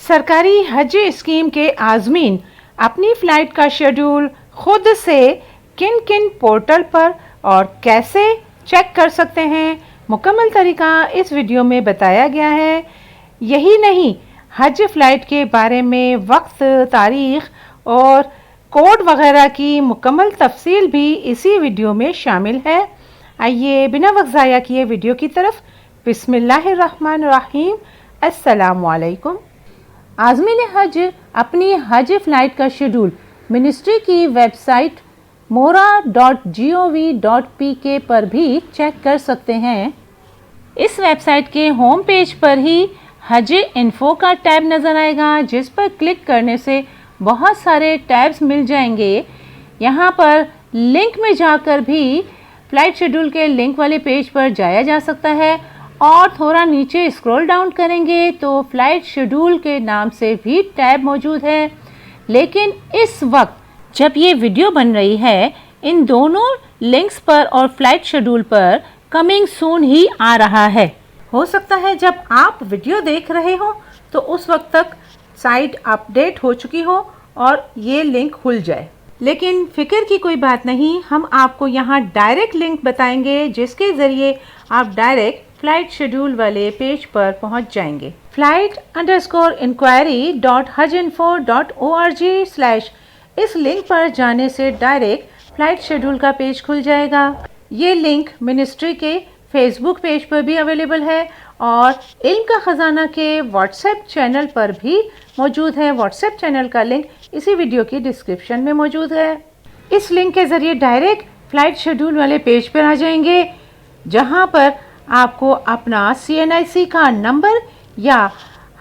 सरकारी हज स्कीम के आज़मीन अपनी फ़्लाइट का शेड्यूल खुद से किन किन पोर्टल पर और कैसे चेक कर सकते हैं, मुकम्मल तरीका इस वीडियो में बताया गया है। यही नहीं, हज फ़्लाइट के बारे में वक्त, तारीख़ और कोड वगैरह की मुकम्मल तफसील भी इसी वीडियो में शामिल है। आइए बिना वक्त ज़ाया किए वीडियो की तरफ। बिस्मिल्लाहिर्रहमानिर्रहीम। अस्सलामु अलैकुम। आज़मीन हज अपनी हज फ़्लाइट का शेड्यूल मिनिस्ट्री की वेबसाइट mora.gov.pk पर भी चेक कर सकते हैं। इस वेबसाइट के होम पेज पर ही हज इन्फो का टैब नज़र आएगा, जिस पर क्लिक करने से बहुत सारे टैब्स मिल जाएंगे। यहाँ पर लिंक में जाकर भी फ़्लाइट शेड्यूल के लिंक वाले पेज पर जाया जा सकता है और थोड़ा नीचे स्क्रॉल डाउन करेंगे तो फ़्लाइट शेड्यूल के नाम से भी टैब मौजूद है। लेकिन इस वक्त जब ये वीडियो बन रही है, इन दोनों लिंक्स पर और फ़्लाइट शेड्यूल पर कमिंग सून ही आ रहा है। हो सकता है जब आप वीडियो देख रहे हो तो उस वक्त तक साइट अपडेट हो चुकी हो और ये लिंक खुल जाए। लेकिन फ़िक्र की कोई बात नहीं, हम आपको यहाँ डायरेक्ट लिंक बताएंगे जिसके ज़रिए आप डायरेक्ट फ़्लाइट शेड्यूल वाले पेज पर पहुँच जाएंगे। flight_inquiry.hajinfo.org/ इस लिंक पर जाने से डायरेक्ट फ़्लाइट शेड्यूल का पेज खुल जाएगा। ये लिंक मिनिस्ट्री के फेसबुक पेज पर भी अवेलेबल है और इल्म का ख़जाना के व्हाट्सएप चैनल पर भी मौजूद है। व्हाट्सएप चैनल का लिंक इसी वीडियो की डिस्क्रिप्शन में मौजूद है। इस लिंक के ज़रिए डायरेक्ट फ़्लाइट शेड्यूल वाले पेज पर आ जाएंगे, जहां पर आपको अपना CNIC का नंबर या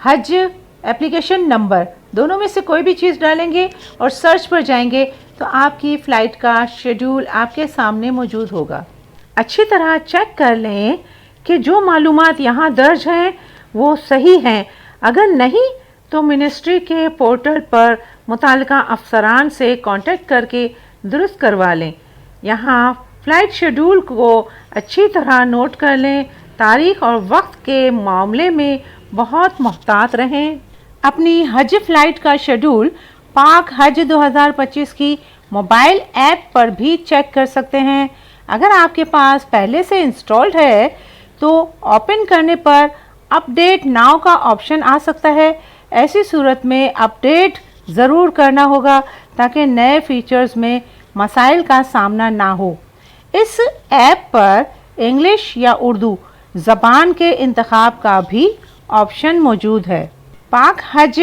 हज एप्लीकेशन नंबर, दोनों में से कोई भी चीज़ डालेंगे और सर्च पर जाएंगे तो आपकी फ़्लाइट का शेड्यूल आपके सामने मौजूद होगा। अच्छी तरह चेक कर लें कि जो मालूमात यहाँ दर्ज हैं वो सही हैं। अगर नहीं तो मिनिस्ट्री के पोर्टल पर मुताल्लिका अफसरान से कांटेक्ट करके दुरुस्त करवा लें। यहाँ फ़्लाइट शेड्यूल को अच्छी तरह नोट कर लें। तारीख़ और वक्त के मामले में बहुत मुहतात रहें। अपनी हज फ़्लाइट का शेड्यूल पाक हज 2025 की मोबाइल ऐप पर भी चेक कर सकते हैं। अगर आपके पास पहले से इंस्टॉल्ड है तो ओपन करने पर अपडेट नाउ का ऑप्शन आ सकता है। ऐसी सूरत में अपडेट ज़रूर करना होगा ताकि नए फीचर्स में मसाइल का सामना ना हो। इस ऐप पर इंग्लिश या उर्दू ज़बान के इंतखाब का भी ऑप्शन मौजूद है। पाक हज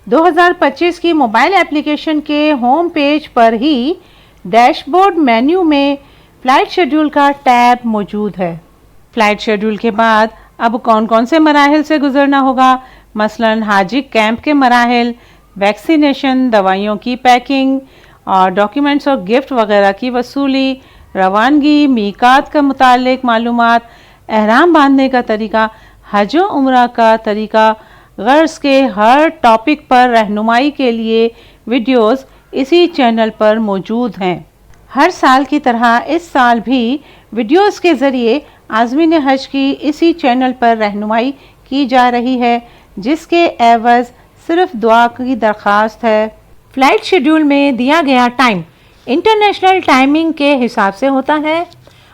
2025 की मोबाइल एप्लीकेशन के होम पेज पर ही डैशबोर्ड मेन्यू में फ़्लाइट शेड्यूल का टैब मौजूद है। फ़्लाइट शेड्यूल के बाद अब कौन कौन से मराहिल से गुजरना होगा, मसलन हाजी कैंप के मराहिल, वैक्सीनेशन, दवाइयों की पैकिंग और डॉक्यूमेंट्स और गिफ्ट वगैरह की वसूली, रवानगी, मीकात का मुतालिक मालूमात, एहराम बांधने का तरीका, हज व उम्रा का तरीका, गर्ज़ के हर टॉपिक पर रहनुमाई के लिए वीडियोस इसी चैनल पर मौजूद हैं। हर साल की तरह इस साल भी वीडियोस के ज़रिए आज़मीन हज की इसी चैनल पर रहनुमाई की जा रही है, जिसके एवज़ सिर्फ दुआ की दरख्वास्त है। फ़्लाइट शेड्यूल में दिया गया टाइम इंटरनेशनल टाइमिंग के हिसाब से होता है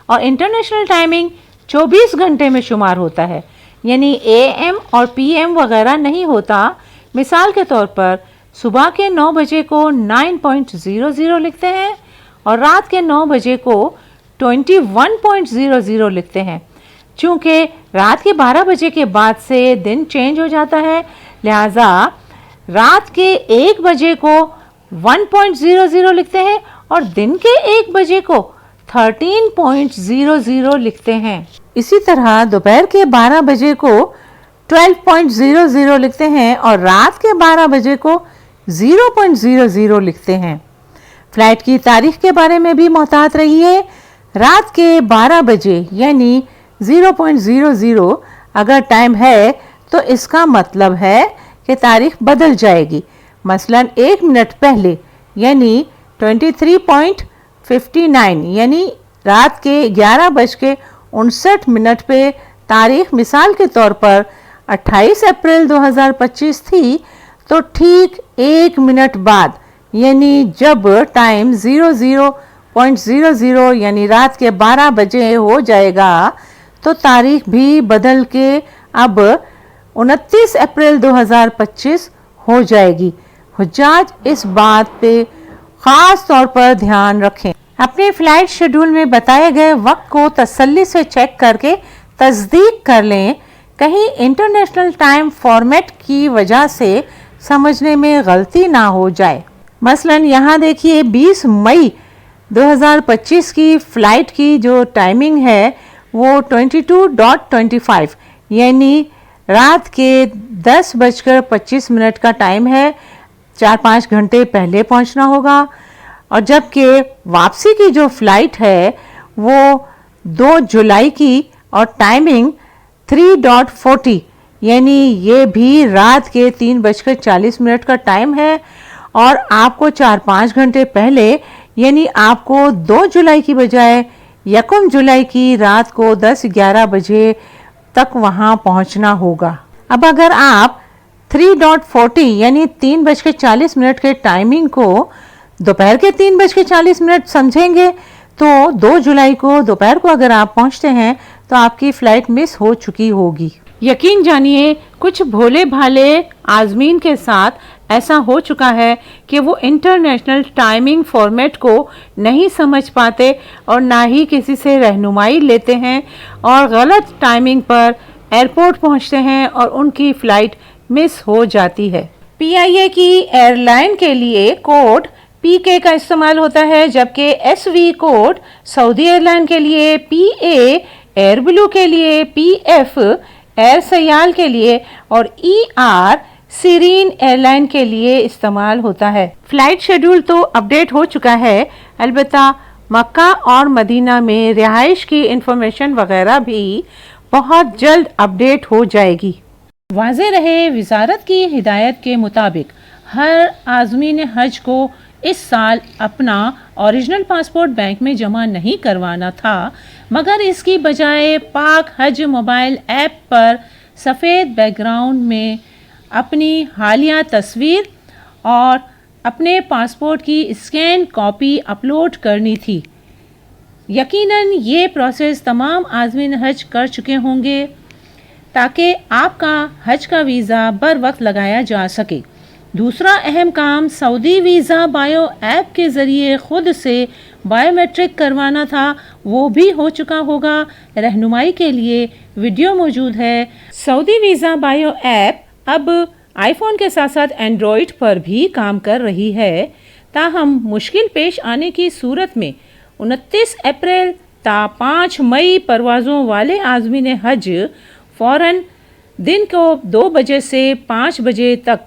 और इंटरनेशनल टाइमिंग 24 घंटे में शुमार होता है, यानी AM और PM वगैरह नहीं होता। मिसाल के तौर पर सुबह के 9 बजे को 9.00 लिखते हैं और रात के 9 बजे को 21.00 लिखते हैं। चूँकि रात के 12 बजे के बाद से दिन चेंज हो जाता है, लिहाजा रात के 1 बजे को 1.00 लिखते हैं और दिन के 1 बजे को 13.00 लिखते हैं। इसी तरह दोपहर के 12 बजे को 12.00 लिखते हैं और रात के 12 बजे को 0.00 लिखते हैं। फ़्लाइट की तारीख के बारे में भी मोहतात रहिए। रात के 12 बजे यानी 0.00 अगर टाइम है तो इसका मतलब है कि तारीख बदल जाएगी। मसलन 1 मिनट पहले यानी 23.59 यानी रात के 11:59 पे तारीख मिसाल के तौर पर 28 अप्रैल 2025 थी तो ठीक 1 मिनट बाद यानी जब टाइम 00.00 यानी रात के 12 बजे हो जाएगा तो तारीख भी बदल के अब 29 अप्रैल 2025 हो जाएगी। हुज्जाज इस बात पे खास तौर पर ध्यान रखें। अपने फ्लाइट शेड्यूल में बताए गए वक्त को तसल्ली से चेक करके तस्दीक कर लें, कहीं इंटरनेशनल टाइम फॉर्मेट की वजह से समझने में गलती ना हो जाए। मसलन यहाँ देखिए 20 मई 2025 की फ़्लाइट की जो टाइमिंग है वो 22.25 यानी रात के 10:25 का टाइम है। 4-5 घंटे पहले पहुंचना होगा। और जबकि वापसी की जो फ़्लाइट है वो 2 जुलाई की और टाइमिंग 3:40 यानी ये भी रात के 3:40 का टाइम है। और आपको 4-5 घंटे पहले यानी आपको 2 जुलाई की बजाय 1 जुलाई की रात को 10-11 बजे तक वहां पहुंचना होगा। अब अगर आप 3:40 यानी 3:40 के टाइमिंग को दोपहर के 3:40 समझेंगे तो 2 जुलाई को दोपहर को अगर आप पहुंचते हैं तो आपकी फ़्लाइट मिस हो चुकी होगी। यकीन जानिए कुछ भोले भाले आज़मीन के साथ ऐसा हो चुका है कि वो इंटरनेशनल टाइमिंग फॉर्मेट को नहीं समझ पाते और ना ही किसी से रहनुमाई लेते हैं और गलत टाइमिंग पर एयरपोर्ट पहुंचते हैं और उनकी फ़्लाइट मिस हो जाती है। PIA की एयरलाइन के लिए कोड PK का इस्तेमाल होता है, जबकि SV कोड सऊदी एयरलाइन के लिए, PA एयर ब्लू के लिए, PF एयर सयाल के लिए और ER सीरीन एयरलाइन के लिए इस्तेमाल होता है। फ़्लाइट शेड्यूल तो अपडेट हो चुका है, अलबत्ता मक्का और मदीना में रिहाइश की इंफॉर्मेशन वगैरह भी बहुत जल्द अपडेट हो जाएगी। वाज़े रहे, वजारत की हिदायत के मुताबिक हर आज़मीन हज को इस साल अपना ओरिजिनल पासपोर्ट बैंक में जमा नहीं करवाना था, मगर इसकी बजाय पाक हज मोबाइल ऐप पर सफ़ेद बैकग्राउंड में अपनी हालिया तस्वीर और अपने पासपोर्ट की स्कैन कॉपी अपलोड करनी थी। यकीनन ये प्रोसेस तमाम आज़मीन हज कर चुके होंगे ताकि आपका हज का वीज़ा बर वक्त लगाया जा सके। दूसरा अहम काम सऊदी वीज़ा बायो ऐप के ज़रिए ख़ुद से बायोमेट्रिक करवाना था, वो भी हो चुका होगा। रहनुमाई के लिए वीडियो मौजूद है। सऊदी वीज़ा बायो ऐप अब आईफोन के साथ साथ एंड्रॉयड पर भी काम कर रही है। ताहम मुश्किल पेश आने की सूरत में 29 अप्रैल ता 5 मई परवाज़ों वाले आज़मीन हज फ़ौरन दिन को 2 बजे से 5 बजे तक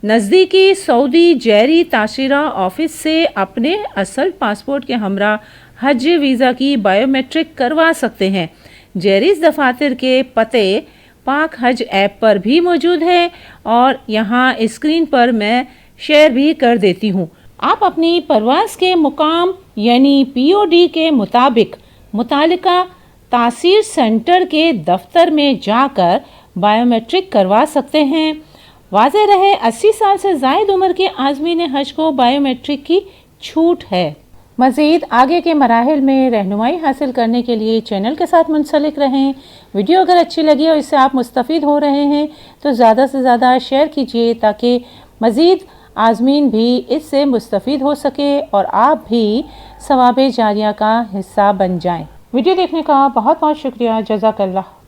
नज़दीकी सऊदी जहरी ताशीरा ऑफिस से अपने असल पासपोर्ट के हमरा हज वीज़ा की बायोमेट्रिक करवा सकते हैं। जहरीज दफातर के पते पाक हज ऐप पर भी मौजूद है और यहाँ स्क्रीन पर मैं शेयर भी कर देती हूँ। आप अपनी परवाज़ के मुकाम यानी POD के मुताबिक मुतालिका तासीर सेंटर के दफ्तर में जाकर बायोमेट्रिक करवा सकते हैं। वाज़े रहे 80 साल से ज़ायद उम्र के आज़मीन हज को बायोमेट्रिक की छूट है। मज़ीद आगे के मराहिल में रहनुमाई हासिल करने के लिए चैनल के साथ मुंसलिक रहें। वीडियो अगर अच्छी लगी और इससे आप मुस्तफ़ीद हो रहे हैं तो ज़्यादा से ज़्यादा शेयर कीजिए ताकि मज़ीद आज़मीन भी इससे मुस्तफ़ीद हो सके और आप भी सवाब जारिया का हिस्सा बन जाएं। वीडियो देखने का बहुत बहुत शुक्रिया। जज़ाकल्लाह।